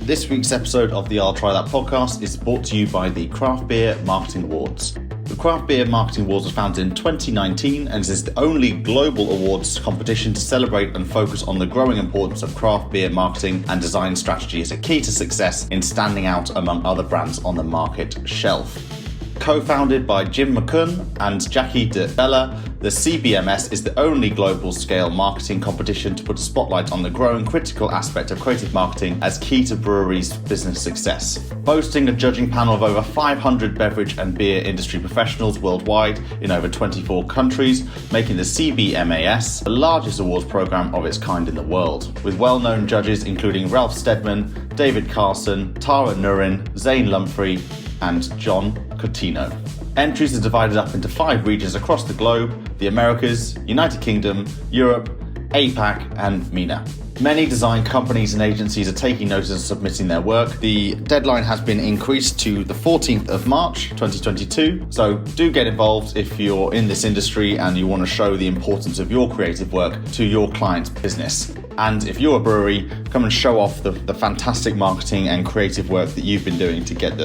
This week's episode of the I'll Try That podcast is brought to you by the Craft Beer Marketing Awards. The Craft Beer Marketing Awards was founded in 2019 and is the only global awards competition to celebrate and focus on the growing importance of craft beer marketing and design strategy as a key to success in standing out among other brands on the market shelf. Co-founded by Jim McCunn and Jackie de Bella, the CBMS is the only global scale marketing competition to put a spotlight on the growing critical aspect of creative marketing as key to breweries' business success. Boasting a judging panel of over 500 beverage and beer industry professionals worldwide in over 24 countries, making the CBMAS the largest awards program of its kind in the world, with well-known judges including Ralph Steadman, David Carson, Tara Nurin, Zane Lumphry, and John Cotino. Entries are divided up into 5 regions across the globe: the Americas, United Kingdom, Europe, APAC, and MENA. Many design companies and agencies are taking notice and submitting their work. The deadline has been increased to the 14th of March 2022, so do get involved if you're in this industry and you want to show the importance of your creative work to your client's business. And if you're a brewery, come and show off the fantastic marketing and creative work that you've been doing to get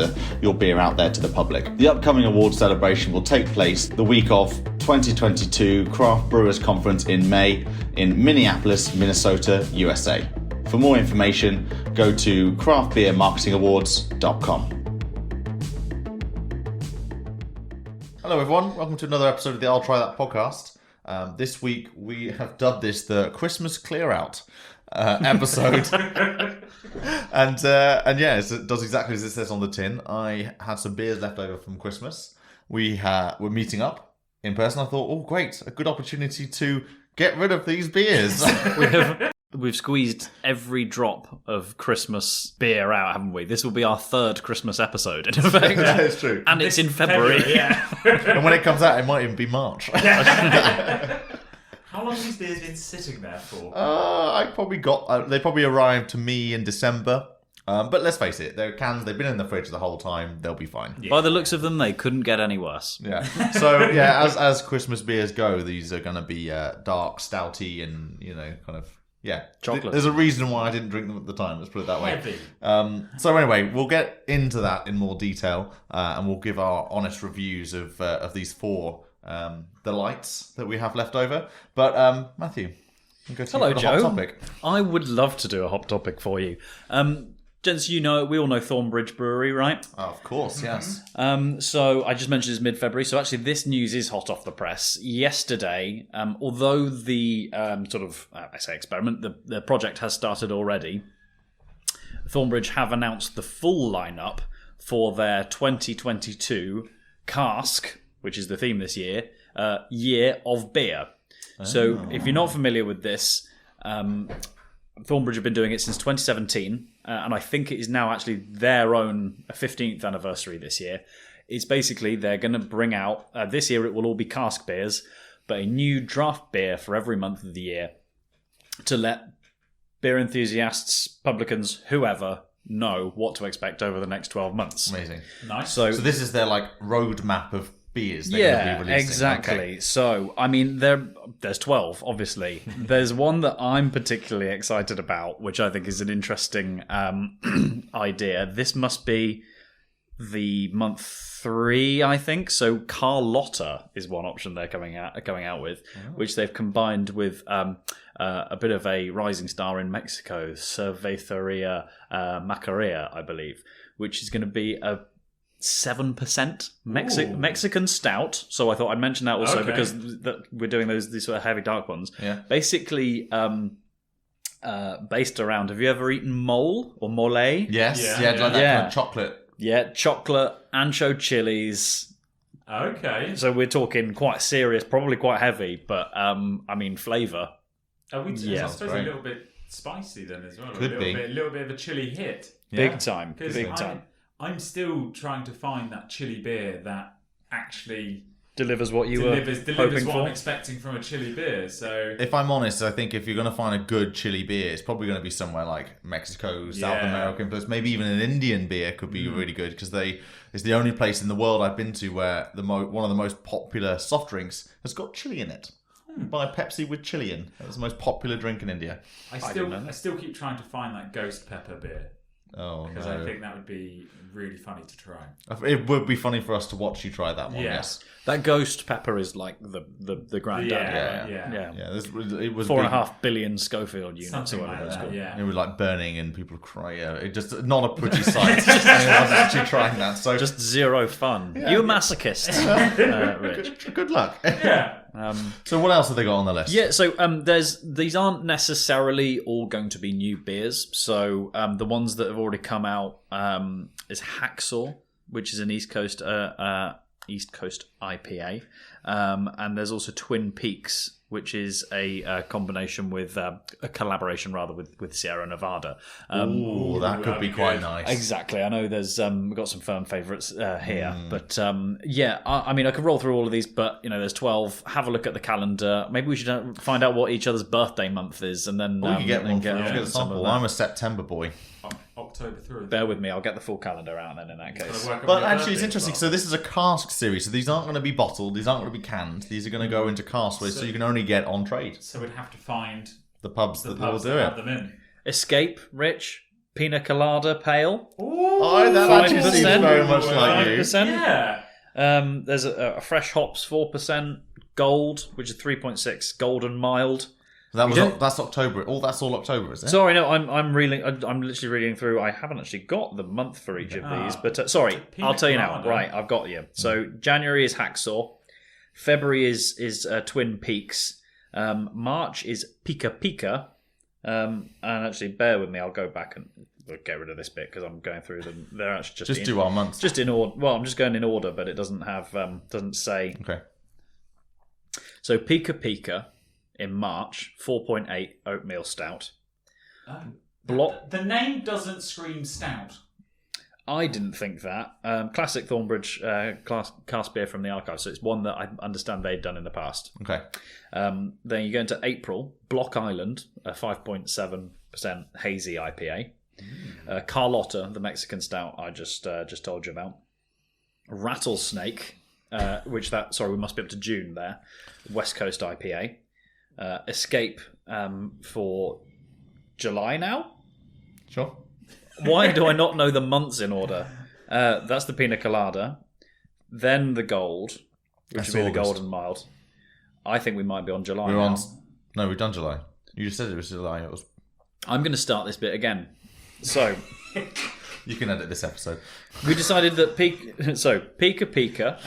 your beer out there to the public. The upcoming award celebration will take place the week of 2022 Craft Brewers Conference in May in Minneapolis, Minnesota, USA. For more information, go to craftbeermarketingawards.com. Hello everyone, welcome to another episode of the I'll Try That podcast. This week we have dubbed this the Christmas Clearout episode. and yeah, it does exactly as it says on the tin. I had some beers left over from Christmas. We were meeting up in person. I thought, oh great, a good opportunity to get rid of these beers. We've squeezed every drop of Christmas beer out, haven't we? This will be our 3rd Christmas episode, in effect. Yeah, it's true. And it's in February. Yeah. And when it comes out, it might even be March. How long have these beers been sitting there for? They probably arrived to me in December. But let's face it, they're cans. They've been in the fridge the whole time. They'll be fine. Yeah. By the looks of them, they couldn't get any worse. Yeah. So yeah, as Christmas beers go, these are going to be dark, stouty, and kind of. Yeah, chocolate. There's a reason why I didn't drink them at the time. Let's put it that way. Heavy. So anyway, we'll get into that in more detail, and we'll give our honest reviews of these 4 delights that we have left over. But Matthew, we'll go to Hello, you for the Joe. hot topic. I would love to do a hot topic for you. Gents, we all know Thornbridge Brewery, right? Oh, of course, yes. So I just mentioned it's mid-February, so actually this news is hot off the press. Yesterday, although the experiment, the project has started already, Thornbridge have announced the full lineup for their 2022 Cask, which is the theme this year, Year of Beer. Oh. So if you're not familiar with this, Thornbridge have been doing it since 2017, and I think it is now actually their own 15th anniversary this year. It's basically they're going to bring out, this year it will all be cask beers, but a new draft beer for every month of the year to let beer enthusiasts, publicans, whoever, know what to expect over the next 12 months. Amazing. Nice. So this is their roadmap of beers they're going to be releasing. Exactly. Okay. So, I mean, there's 12, obviously. There's one that I'm particularly excited about, which I think is an interesting idea. This must be the month 3, I think. So Carlotta is one option they're going out with, which they've combined with a bit of a rising star in Mexico, Cerveceria Macaria, I believe, which is going to be a 7% Mexican stout. So I thought I'd mention that also because we're doing these sort of heavy dark ones. Yeah. Basically, based around. Have you ever eaten mole or mole? Yes. Yeah. Like that kind of chocolate. Yeah, chocolate, ancho chilies. Okay. So we're talking quite serious, probably quite heavy, but flavour. I suppose a little bit spicy then as well. Could be a little bit of a chili hit. Big time. I'm still trying to find that chili beer that actually delivers what you delivers were hoping what for. I'm expecting from a chili beer. So, if I'm honest, I think if you're going to find a good chili beer, it's probably going to be somewhere like Mexico, South American, plus maybe even an Indian beer could be really good because it's the only place in the world I've been to where one of the most popular soft drinks has got chili in it. Buy Pepsi with chili in. That's the most popular drink in India. I still keep trying to find that ghost pepper beer. Oh, because no. I think that would be really funny to try. It would be funny for us to watch you try that one, Yeah. yes. That ghost pepper is like the granddad. Yeah. Yeah, it was 4.5 billion Schofield units Something or whatever like it's that, called. yeah. It was like burning and people cry. Yeah, it just not a pretty sight. I was actually trying that. So Just zero fun. You a masochist, Rich. good luck. Yeah. So what else have they got on the list? Yeah, so these aren't necessarily all going to be new beers. So the ones that have already come out is Hacksaw, which is an East Coast IPA, and there's also Twin Peaks, which is a combination with a collaboration rather with Sierra Nevada. Ooh, that could be quite nice. Exactly. I know there's we've got some firm favourites here, but I mean I could roll through all of these, but there's 12. Have a look at the calendar. Maybe we should find out what each other's birthday month is, and then We could get one. get Get a some of sample. that. I'm a September boy. October through. Bear with me. I'll get the full calendar out then in that case. But actually, it's interesting. So this is a cask series. So these aren't going to be bottled. These aren't going to be canned. These are going to go into cask ways. So you can only get on trade. So we'd have to find The pubs the that will pubs do that have it. them in. Escape, Rich, Pina Colada Pale. Oh, that actually 5%. seems very much like you. 5%. Yeah. There's a fresh hops 4%, gold, which is 3.6, golden mild. That's October. That's all October, is it? Sorry, no, I'm reading. I'm literally reading through. I haven't actually got the month for each of these, but sorry, Pina I'll tell you now. Colada. Right, I've got you. So January is Hacksaw, February is Twin Peaks, March is Pika Pika, and actually bear with me. I'll go back and we'll get rid of this bit because I'm going through them. They're actually Just do our months. just in order. Well, I'm just going in order, but it doesn't have doesn't say. Okay. So Pika Pika in March, 4.8 oatmeal stout. Block. The name doesn't scream stout. I didn't think that. Classic Thornbridge cask beer from the archive. So it's one that I understand they've done in the past. Okay. Then you go into April, Block Island, a 5.7% hazy IPA. Carlotta, the Mexican stout I just told you about. Rattlesnake, we must be up to June there. West Coast IPA. Escape for July now. Sure. Why do I not know the months in order? That's the Pina Colada. Then the gold, which would be the August. golden mild. I think we might be on July We're now. on. No, we've done July. You just said it was July. It was. I'm going to start this bit again. So You can edit this episode. we decided that Pika Pika.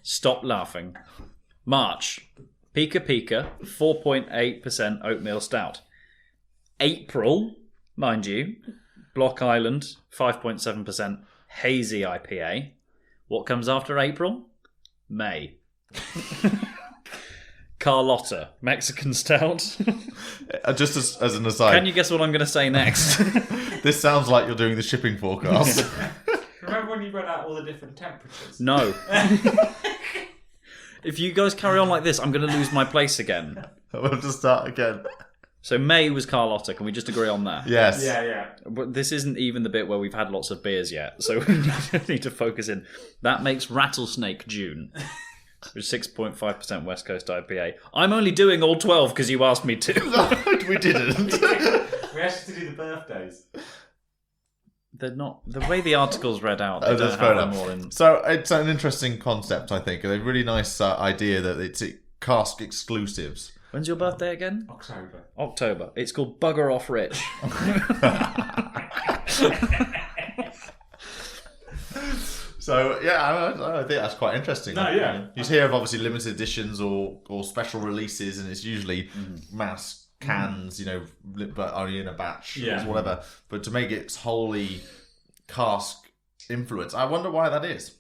Stop laughing. March. Pika Pika, 4.8% oatmeal stout. April, mind you, Block Island, 5.7% hazy IPA. What comes after April? May. Carlotta, Mexican stout. Just as an aside, Can you guess what I'm going to say next? this sounds like you're doing the shipping forecast. Remember when you read out all the different temperatures? No. If you guys carry on like this, I'm going to lose my place again. We'll have to start again. So May was Carlotta. Can we just agree on that? Yes. Yeah. But this isn't even the bit where we've had lots of beers yet, so we need to focus in. That makes Rattlesnake June, which is 6.5% West Coast IPA. I'm only doing all 12 because you asked me to. We didn't. We actually do the birthdays. They're not the way the article's read out. They That's don't fair have them enough. all in. So it's an interesting concept, I think. A really nice idea that it's cask exclusives. When's your birthday again? October. It's called Bugger Off Rich. So yeah, I think that's quite interesting. No, yeah. You hear of obviously limited editions or special releases, and it's usually mass cans, but only in a batch, Yeah. or whatever. But to make it wholly cask influence, I wonder why that is.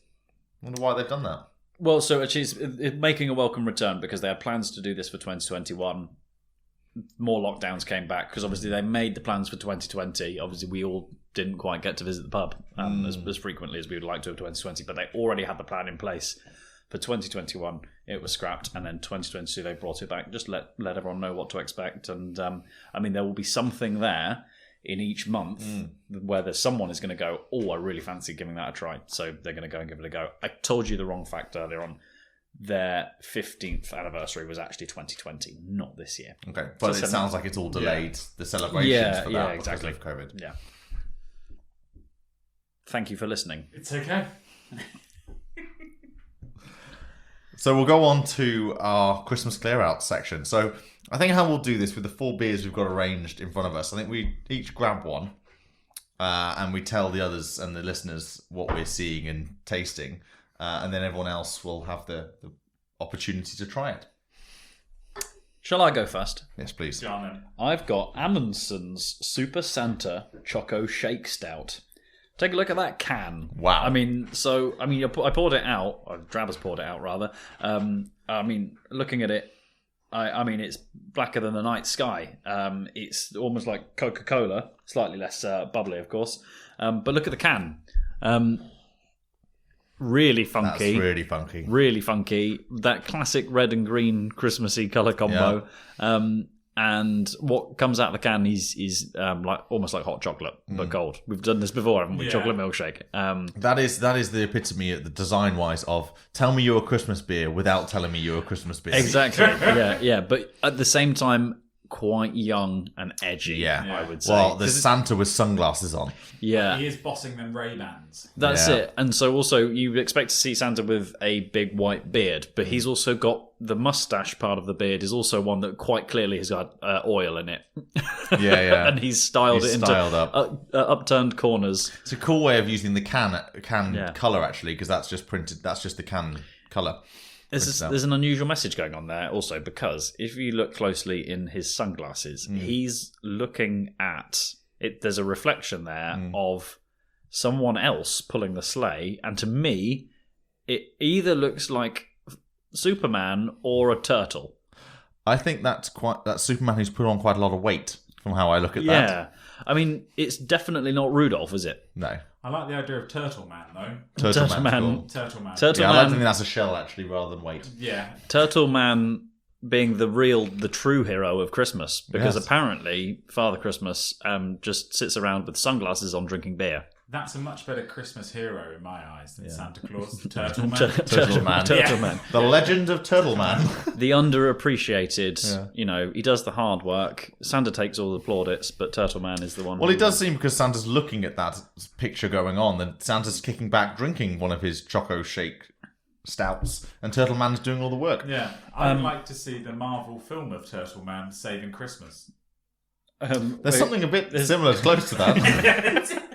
I wonder why they've done that. Well, so actually it's making a welcome return because they had plans to do this for 2021. More lockdowns came back because obviously they made the plans for 2020. Obviously, we all didn't quite get to visit the pub as frequently as we would like to have 2020, but they already had the plan in place for 2021. It was scrapped, and then 2022 they brought it back. Just let everyone know what to expect, and I mean there will be something there in each month where there's someone is going to go, oh, I really fancy giving that a try. So they're going to go and give it a go. I told you the wrong fact earlier on. Their 15th anniversary was actually 2020, not this year. Okay, but So it sounds like it's all delayed. The celebrations for that exactly. because of COVID. Yeah. Thank you for listening. It's okay. So we'll go on to our Christmas clear-out section. So I think how we'll do this with the 4 beers we've got arranged in front of us. I think we each grab one, and we tell the others and the listeners what we're seeing and tasting, and then everyone else will have the opportunity to try it. Shall I go first? Yes, please. John, I've got Amundson's Super Santa Choco Shake Stout. Take a look at that can. Wow. I poured it out. Or Drabber's poured it out, rather. Looking at it, it's blacker than the night sky. It's almost like Coca-Cola, slightly less bubbly, of course. But look at the can. Really funky. That's really funky. Really funky. That classic red and green Christmassy colour combo. Yeah. And what comes out of the can is like almost like hot chocolate, but cold. We've done this before, haven't we? Yeah. Chocolate milkshake. That is the epitome, the design-wise, of tell me you're a Christmas beer without telling me you're a Christmas beer. Exactly. yeah. But at the same time, quite young and edgy. Yeah. I would say. Well, there's Santa with sunglasses on. Yeah. he is bossing them Ray-Bans. That's Yeah. it. And so also you would expect to see Santa with a big white beard, but he's also got the mustache part of the beard is also one that quite clearly has got oil in it. Yeah. And he's styled He's it into styled up. Upturned corners. It's a cool way of using the can Yeah. colour, actually, because that's just printed. That's just the can colour. There's an unusual message going on there also, because if you look closely in his sunglasses, he's looking at it. There's a reflection there of someone else pulling the sleigh, and to me, it either looks like Superman or a turtle. I think that's Superman who's put on quite a lot of weight from how I look at that. Yeah, I mean, it's definitely not Rudolph, is it? No. I like the idea of Turtle Man, though. Turtle Turtle Man's Man. cool. Turtle Man. Turtle Yeah, I like to Man, think that's a shell, actually, rather than weight. Yeah. Turtle Man being the true hero of Christmas, because Yes. apparently Father Christmas just sits around with sunglasses on drinking beer. That's a much better Christmas hero in my eyes than Santa Claus. Turtle Man. Turtle Man. Turtle Yeah. Man. The Legend of Turtle Man. The underappreciated, he does the hard work. Santa takes all the plaudits, but Turtle Man is the one. Well, it does seem, because Santa's looking at that picture going on, that Santa's kicking back, drinking one of his Choco Shake stouts, and Turtle Man's doing all the work. Yeah. I would like to see the Marvel film of Turtle Man saving Christmas. There's something a bit similar, close to that.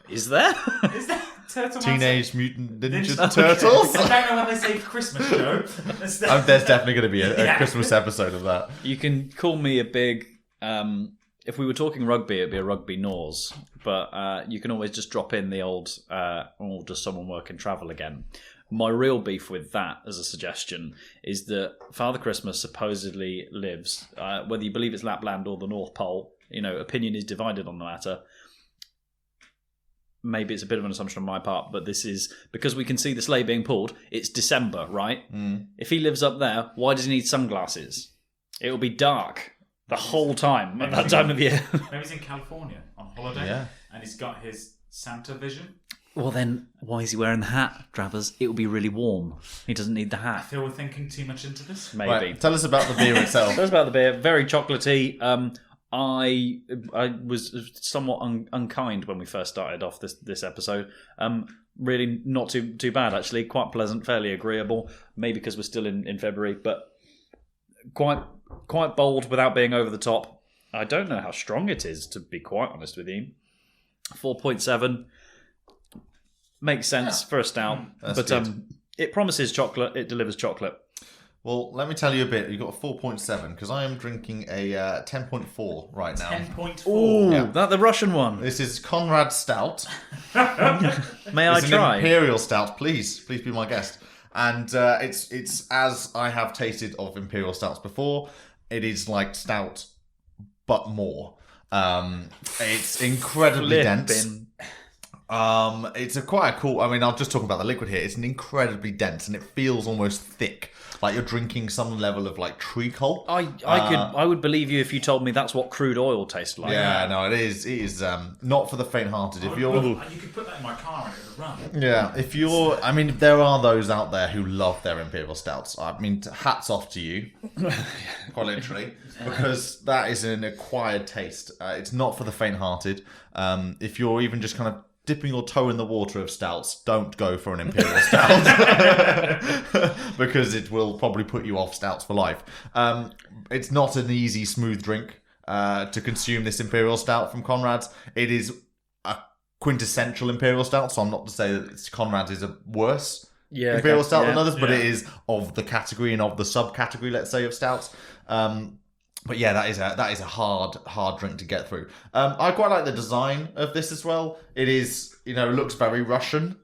Is there? Is that Turtle Man? Teenage Mutant Ninja Ninja- Turtles. I don't know when they saved Christmas, Joe. There's definitely going to be a Yeah. Christmas episode of that. You can call me a big. If we were talking rugby, it'd be a rugby nose. But you can always just drop in the old. Does someone work in travel again? My real beef with that, as a suggestion, is that Father Christmas supposedly lives. Whether you believe it's Lapland or the North Pole, opinion is divided on the matter. Maybe it's a bit of an assumption on my part, but this is because we can see the sleigh being pulled. It's December, right? If he lives up there, why does he need sunglasses? It will be dark the whole time at that time of year. Maybe he's in California on holiday, Yeah. and he's got his Santa vision. Well, then why is he wearing the hat, Travers? It will be really warm. He doesn't need the I hat. feel we're thinking too much into this. Maybe. Right, tell us about the beer itself. That's about the beer. Very chocolatey. I was somewhat unkind when we first started off this episode. Really not too bad, actually. Quite pleasant, fairly agreeable. Maybe because we're still in February, but quite bold without being over the top. I don't know how strong it is, to be quite honest with you. 4.7 makes sense for a stout, That's but good. it promises chocolate. It delivers chocolate. Well, let me tell you a bit. You've got a 4.7, because I am drinking a 10.4 right now. 10.4. Ooh, Yeah. that the Russian one. This is Conrad Stout. May I It's an try? Imperial Stout. Please be my guest. And it's as I have tasted of Imperial Stouts before. It is like stout, but more. It's incredibly dense. Flippin'. It's quite a cool. I mean, I'm just talking about the liquid here. It's an incredibly dense, and it feels almost thick, like you're drinking some level of like treacle. I would believe you if you told me that's what crude oil tastes like. Yeah, no, it is. It is not for the faint-hearted. If you're, You could put that in my car and it would run. yeah, if you're, I mean, there are those out there who love their Imperial Stouts. I mean, hats off to you, quite literally, because that is an acquired taste. It's not for the faint-hearted. If you're even just kind of dipping your toe in the water of stouts, don't go for an imperial stout because it will probably put you off stouts for life. It's not an easy, smooth drink to consume this imperial stout from Conrad's. It is a quintessential imperial stout, so I'm not to say that Conrad's is a worse imperial stout than others, but it is of the category and of the subcategory, let's say, of stouts. But yeah, that is a hard drink to get through. I quite like the design of this as well. It is, looks very Russian.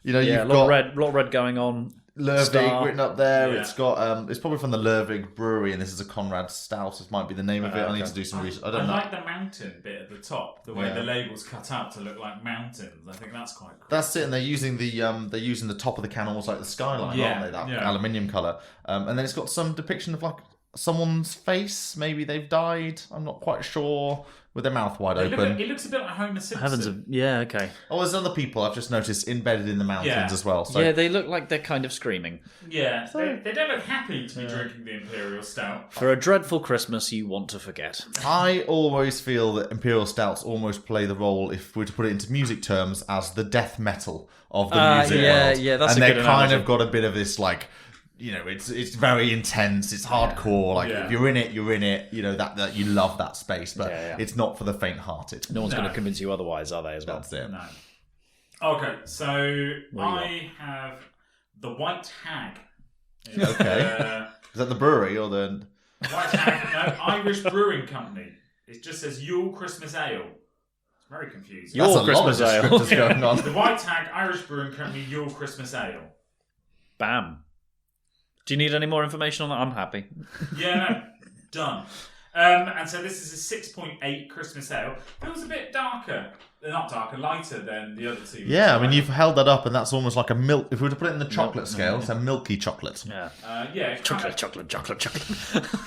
You've a lot of red going on. Lervig written up there. Yeah. It's got it's probably from the Lervig Brewery, and this is a Conrad Stout. This might be the name of it. I need to do some research. I don't know. Like the mountain bit at the top, the way the label's cut out to look like mountains. I think that's quite cool. That's it, and they're using the top of the can almost like the skyline, aren't they? That aluminium colour. And then it's got some depiction of like someone's face. Maybe they've died. I'm not quite sure. With their mouth wide open. It looks a bit like Homer Simpson. Heavens of, okay. Oh, there's other people I've just noticed embedded in the mountains as well. So. Yeah, they look like they're kind of screaming. Yeah, they don't look happy to be drinking the Imperial Stout. For a dreadful Christmas you want to forget. I always feel that Imperial Stouts almost play the role, if we were to put it into music terms, as the death metal of the music world. Yeah, that's and a good they've kind of got a bit of this like... it's very intense. It's hardcore. Like if you're in it, you're in it. That you love that space, but it's not for the faint-hearted. No one's going to convince you otherwise, are they? As well, that's it. No. Okay, so I have the White Hag. Okay, is that the brewery or the White Hag? No, Irish Brewing Company. It just says Yule Christmas Ale. It's very confusing. Yule Christmas Ale going on. The White Hag Irish Brewing Company Yule Christmas Ale. Bam. Do you need any more information on that? I'm happy. Yeah, no, done. And so this is a 6.8 Christmas ale. Feels a bit darker. Not darker, lighter than the other two. Yeah, I mean, you've held that up and that's almost like a milk... If we were to put it in the chocolate scale, it's a milky chocolate. Yeah. Chocolate.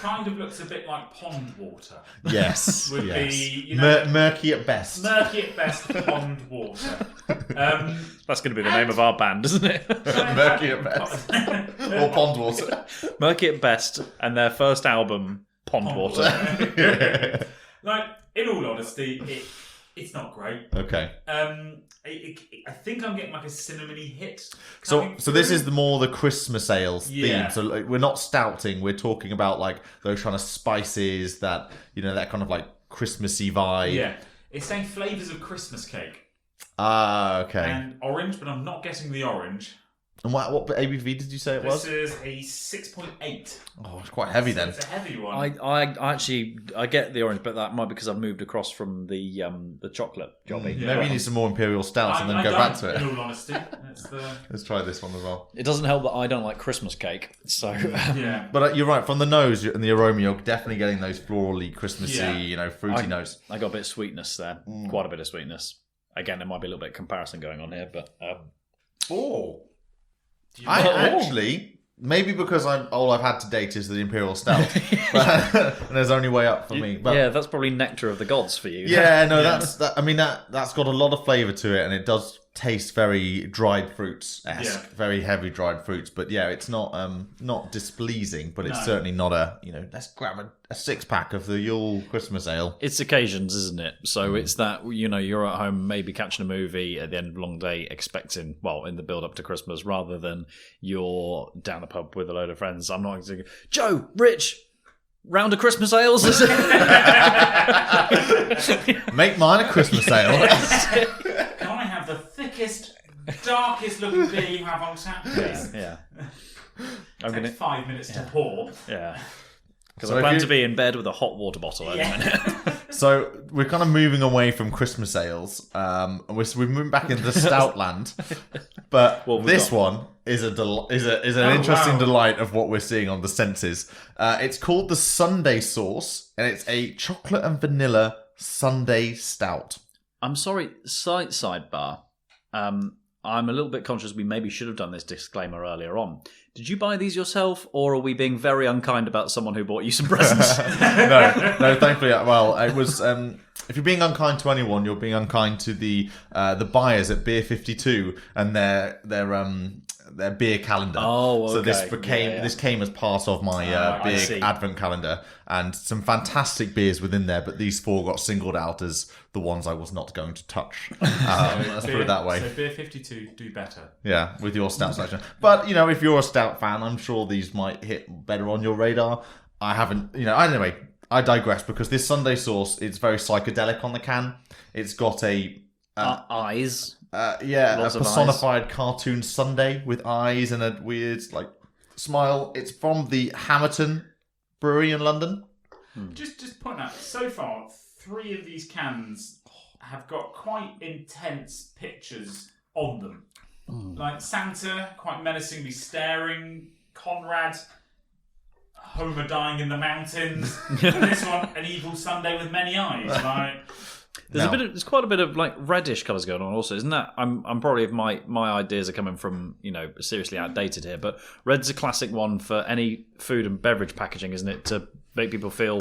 Kind of looks a bit like pond water. Yes. Would be, murky at best. Murky at best, pond water. That's going to be the name of our band, isn't it? Murky at best. Or pond water. Murky at best, and their first album, Pond Water. Like, in all honesty, it's not great. Okay. I think I'm getting like a cinnamony hit. So this is more the Christmas ales theme. So like, we're not stouting. We're talking about like those kind of spices that that kind of like Christmassy vibe. Yeah, it's saying flavours of Christmas cake. Okay. And orange, but I'm not getting the orange. And what ABV did you say it was? This is a 6.8. Oh, it's quite heavy then. It's a heavy one. I get the orange, but that might be because I've moved across from the chocolate jobby. Maybe you need some more imperial stouts and then go back to it. In all honesty, let's try this one as well. It doesn't help that I don't like Christmas cake, so yeah. But you're right. From the nose and the aroma, you're definitely getting those florally, Christmassy, fruity notes. I got a bit of sweetness there, quite a bit of sweetness. Again, there might be a little bit of comparison going on here, but actually, maybe because all I've had to date is the Imperial Stout, and there's only way up for me. But, that's probably nectar of the gods for you. Yeah, no, that's got a lot of flavour to it, and it does taste very dried fruits-esque, very heavy dried fruits. But yeah, it's not displeasing, but it's certainly not let's grab a 6-pack of the Yule Christmas Ale. It's occasions, isn't it? So it's that, you're at home maybe catching a movie at the end of a long day expecting, in the build-up to Christmas, rather than you're down a pub with a load of friends. I'm not thinking, Joe, Rich, round of Christmas ales? Make mine a Christmas ale. Can I have the thickest, darkest looking beer you have on tap, please? Yeah. It takes 5 minutes to pour. Yeah. Because I plan to be in bed with a hot water bottle in a minute. So we're kind of moving away from Christmas ales. We're moving back into the stout land. But this one is an interesting delight of what we're seeing on the senses. It's called the Sunday Sauce, and it's a chocolate and vanilla Sunday stout. I'm sorry, sidebar. I'm a little bit conscious we maybe should have done this disclaimer earlier on. Did you buy these yourself, or are we being very unkind about someone who bought you some presents? No, thankfully, it was... if you're being unkind to anyone, you're being unkind to the buyers at Beer 52 and their their beer calendar. Oh, So this okay. this came as part of my I see. big advent calendar, and some fantastic beers within there. But these 4 got singled out as the ones I was not going to touch. Let's put it that way. So Beer 52 do better. Yeah, with your stout selection. But if you're a stout fan, I'm sure these might hit better on your radar. I haven't. Anyway, I digress because this Sunday sauce, it's very psychedelic on the can. It's got a eyes. a Lots of personified cartoon Sunday with eyes and a weird smile. It's from the Hamerton Brewery in London. Just point out, so far, 3 of these cans have got quite intense pictures on them. Like Santa, quite menacingly staring. Conrad, Homer dying in the mountains. And this one, an evil Sunday with many eyes. There's quite a bit of reddish colours going on also, isn't that? I'm probably, if my ideas are coming from seriously outdated here, but red's a classic one for any food and beverage packaging, isn't it? To make people feel,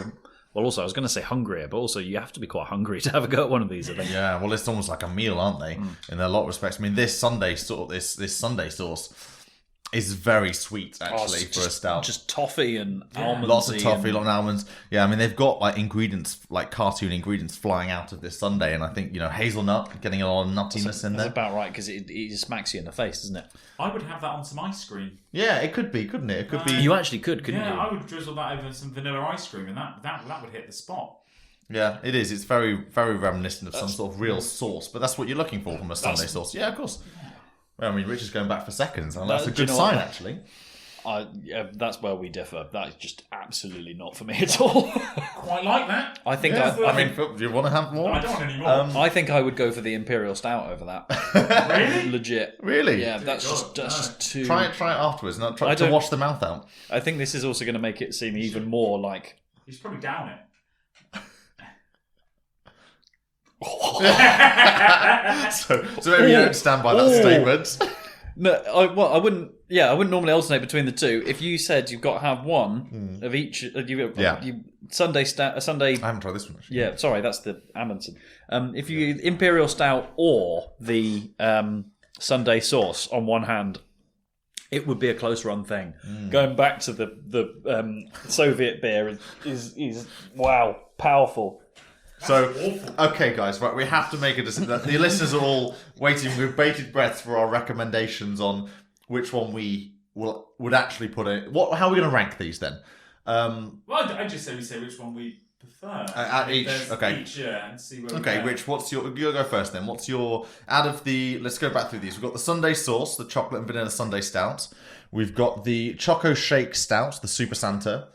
well, also I was going to say hungrier, but also you have to be quite hungry to have a go at one of these, I think. Yeah, well, it's almost like a meal, aren't they? In a lot of respects. I mean, this Sunday sauce is very sweet, actually, for a stout. Just toffee and almonds. Lots of toffee, lots of almonds. Yeah, I mean, they've got ingredients, cartoon ingredients flying out of this sundae, and I think, hazelnut, getting a lot of nuttiness in there. That's about right, because it just smacks you in the face, doesn't it? I would have that on some ice cream. Yeah, it could be, couldn't it? It could be. You actually could, couldn't you? Yeah, I would drizzle that over some vanilla ice cream, and that would hit the spot. Yeah, it is. It's very, very reminiscent of some sort of real sauce, but that's what you're looking for from a Sunday sauce. Yeah, of course. Well, I mean, Rich is going back for seconds, and that's a good sign, actually. That's where we differ. That's just absolutely not for me at all. Quite like that. I think. Yeah, I mean, do you want to have more? I don't want any more. I think I would go for the Imperial Stout over that. Really? Legit. Really? Yeah, that's just too. Try it afterwards. Not try to wash the mouth out. I think this is also going to make it seem even more like. He's probably down it. so maybe you don't stand by that statement. No, I wouldn't. Yeah, I wouldn't normally alternate between the two. If you said you've got to have one of each, Sunday Sunday. I haven't tried this one. Actually. Yeah, sorry, that's the Amundsen. If you Imperial Stout or the Sunday sauce on one hand, it would be a close run thing. Going back to the Soviet beer is wow, powerful. So, okay, guys, right, we have to make a decision. The listeners are all waiting with bated breath for our recommendations on which one we would actually put in. How are we going to rank these then? Well, I just say we say which one we prefer. At each, okay. Each, and see where Okay, we go. Rich, you'll go first then. What's your, out of the, let's go back through these. We've got the Sunday sauce, the chocolate and vanilla Sunday stout. We've got the Choco Shake Stout, the Super Santa.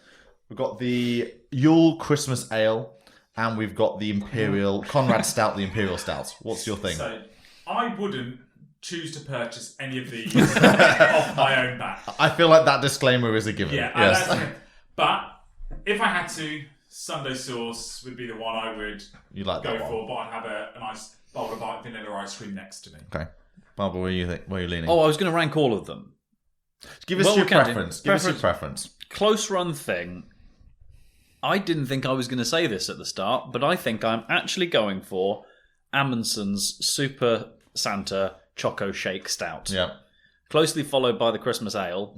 We've got the Yule Christmas Ale. And we've got the Imperial Conrad Stout, the Imperial Stout. What's your thing? So, I wouldn't choose to purchase any of these off my own back. I feel like that disclaimer is a given. Yeah, yes. But if I had to, Sunday sauce would be the one I would like go that one. for, but I'd have a nice bowl of vanilla ice cream next to me. Okay. Barbara, where are you leaning? Oh, I was going to rank all of them. Give us your preference. Give us your preference. Close run thing. I didn't think I was going to say this at the start, but I think I'm actually going for Amundsen's Super Santa Choco Shake Stout. Yeah. Closely followed by the Christmas Ale,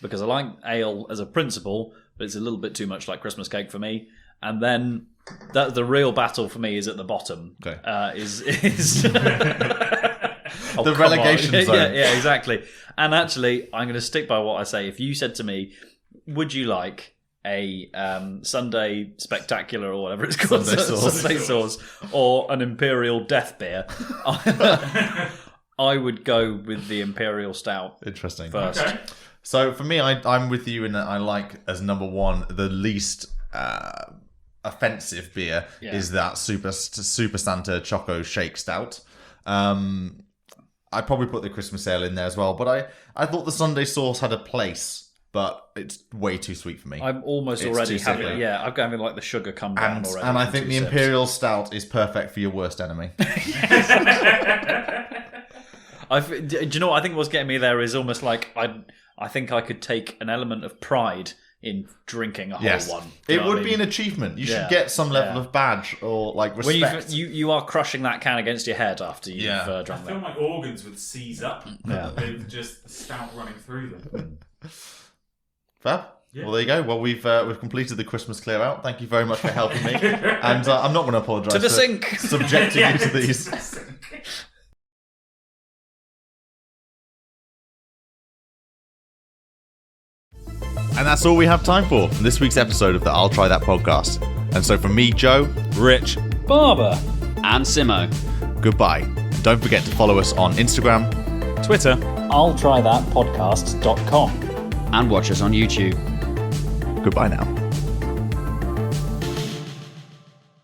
because I like ale as a principle, but it's a little bit too much like Christmas cake for me. And then the real battle for me is at the bottom. Okay. The relegation zone. Yeah, exactly. And actually, I'm going to stick by what I say. If you said to me, would you like a Sunday Spectacular or whatever it's called, Sunday sauce, or an Imperial Death Beer, I would go with the Imperial Stout. Interesting. First. Okay. So for me, I'm with you in that I like as number one the least offensive beer is that Super Santa Choco Shake Stout. I'd probably put the Christmas Ale in there as well, but I thought the Sunday sauce had a place. But it's way too sweet for me. I'm almost already having it. Yeah, I'm having like the sugar come down already. And I think the Imperial Stout is perfect for your worst enemy. Do you know what I think what's getting me there is almost like I think I could take an element of pride in drinking a whole Yes, one. it would be an achievement. You should get some level of badge or like When respect. you are crushing that can against your head after you've I drunk feel that. my organs would seize up Yeah. with just the stout running through them. Fab. Yeah. Well, there you go. Well, we've completed the Christmas clear out. Thank you very much for helping me, and I'm not going to apologise To the for sink. subjecting you to these. And that's all we have time for this week's episode of the I'll Try That podcast. And so from me, Joe, Rich. Barber. And Simo. goodbye. And don't forget to follow us on Instagram, Twitter. I'll try that podcast.com. And watch us on YouTube. Goodbye now.